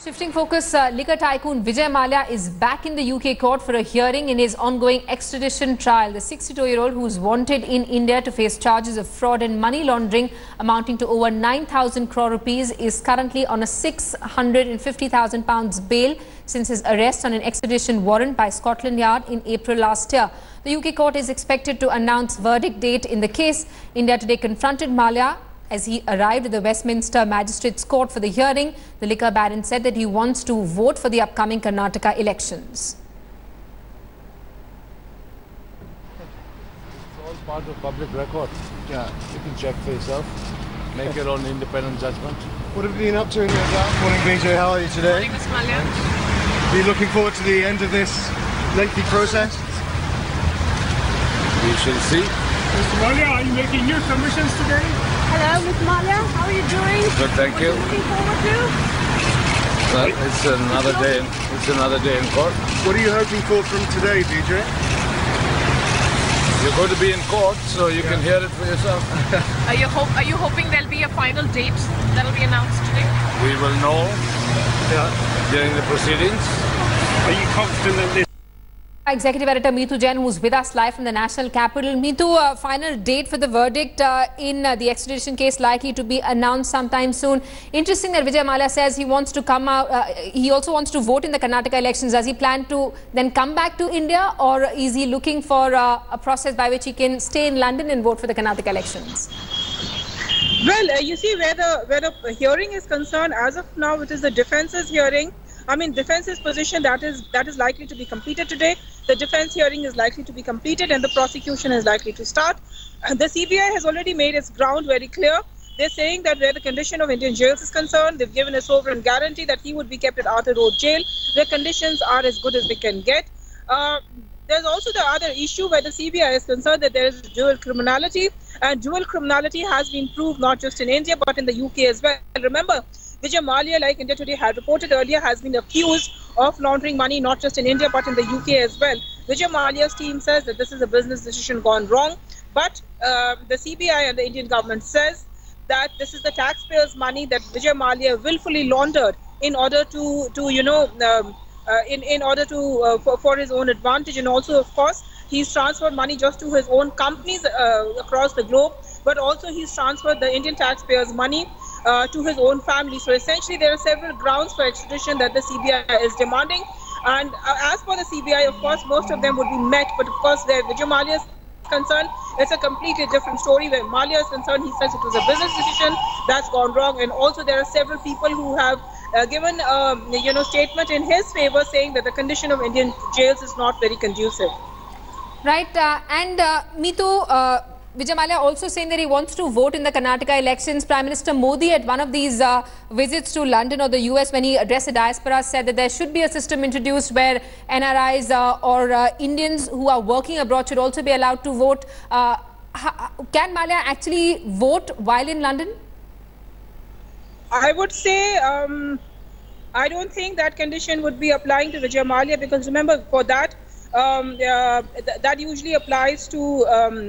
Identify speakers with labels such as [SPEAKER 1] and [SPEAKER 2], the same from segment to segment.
[SPEAKER 1] Shifting focus, liquor tycoon Vijay Mallya is back in the UK court for a hearing in his ongoing extradition trial. The 62-year-old, who is wanted in India to face charges of fraud and money laundering amounting to over 9,000 crore rupees, is currently on a £650,000 bail since his arrest on an extradition warrant by Scotland Yard in April last year. The UK court is expected to announce verdict date in the case. India Today confronted Mallya as he arrived at the Westminster Magistrates Court for the hearing. The liquor baron said that he wants to vote for the upcoming Karnataka elections.
[SPEAKER 2] It's all part of public record. Yeah, you can check for yourself. Make your own independent judgment.
[SPEAKER 3] What have you been up to in your dark? Morning, Vijay. How are you today?
[SPEAKER 4] Morning, Mr. Mallya.
[SPEAKER 3] Are you looking forward to the end of this lengthy process?
[SPEAKER 2] We shall see.
[SPEAKER 5] Mr. Mallya, are you making new submissions today?
[SPEAKER 4] Hello, Ms. Mallya. How are you doing?
[SPEAKER 2] Good, thank you.
[SPEAKER 4] Looking forward to?
[SPEAKER 2] Well, it's another day. It's another day in court.
[SPEAKER 3] What are you hoping for from today, Vijay?
[SPEAKER 2] You're going to be in court, so you can hear it for yourself.
[SPEAKER 4] Are you hoping there'll be a final date that'll be announced today?
[SPEAKER 2] We will know during the proceedings.
[SPEAKER 5] Are you confident that this
[SPEAKER 1] Executive Editor Meetu Jain, who's with us live from the national capital. Meetu, final date for the verdict in the extradition case likely to be announced sometime soon. Interesting that Vijay Mallya says he wants to come out, he also wants to vote in the Karnataka elections. Does he plan to then come back to India, or is he looking for a process by which he can stay in London and vote for the Karnataka elections?
[SPEAKER 6] Well, you see, where the hearing is concerned, as of now, it is the defense's hearing. I mean, defense's position that is likely to be completed today. The defense hearing is likely to be completed, and the prosecution is likely to start. The CBI has already made its ground very clear. They're saying that where the condition of Indian jails is concerned, they've given a sovereign guarantee that he would be kept at Arthur Road Jail, where conditions are as good as they can get. There's also the other issue where the CBI is concerned that there is dual criminality, and dual criminality has been proved not just in India but in the UK as well. Remember, Vijay Mallya, like India Today had reported earlier, has been accused of laundering money not just in India but in the UK as well. Vijay Mallya's team says that this is a business decision gone wrong, but the CBI and the Indian government says that this is the taxpayers' money that Vijay Mallya willfully laundered in order to for his own advantage, and also, of course, he's transferred money just to his own companies across the globe, but also he's transferred the Indian taxpayers' money to his own family. So essentially there are several grounds for extradition that the CBI is demanding, and as for the CBI, of course, most of them would be met, but of course where Vijay Mallya is concerned, it's a completely different story. Where Mallya is concerned, he says it was a business decision that's gone wrong, and also there are several people who have given statement in his favor, saying that the condition of Indian jails is not very conducive.
[SPEAKER 1] Right, and Meetu, Vijay Mallya also saying that he wants to vote in the Karnataka elections. Prime Minister Modi, at one of these visits to London or the US, when he addressed the diaspora, said that there should be a system introduced where NRIs or Indians who are working abroad should also be allowed to vote. Can Mallya actually vote while in London?
[SPEAKER 6] I would say I don't think that condition would be applying to Vijay Mallya, because remember, for that that usually applies to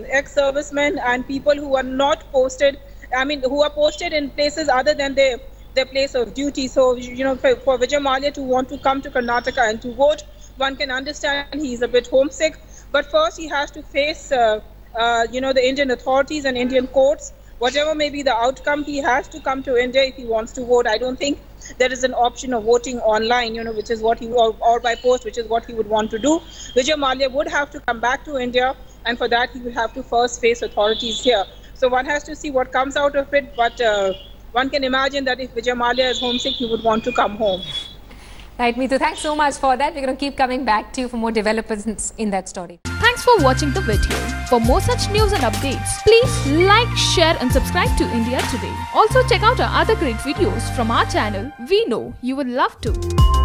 [SPEAKER 6] ex-servicemen and people who are not posted, who are posted in places other than their place of duty. So, for Vijay Mallya to want to come to Karnataka and to vote, one can understand he's a bit homesick. But first he has to face, the Indian authorities and Indian courts. Whatever may be the outcome, he has to come to India if he wants to vote. I don't think there is an option of voting online, which is what he, or by post, which is what he would want to do. Vijay Mallya would have to come back to India, and for that he will have to first face authorities here. So one has to see what comes out of it, but one can imagine that if Vijay Mallya is homesick, he would want to come home.
[SPEAKER 1] Right, Meetu, thanks so much for that. We're going to keep coming back to you for more developments in that story.
[SPEAKER 7] Thanks for watching the video. For more such news and updates, please like, share and subscribe to India Today. Also check out our other great videos from our channel. We know you will love to.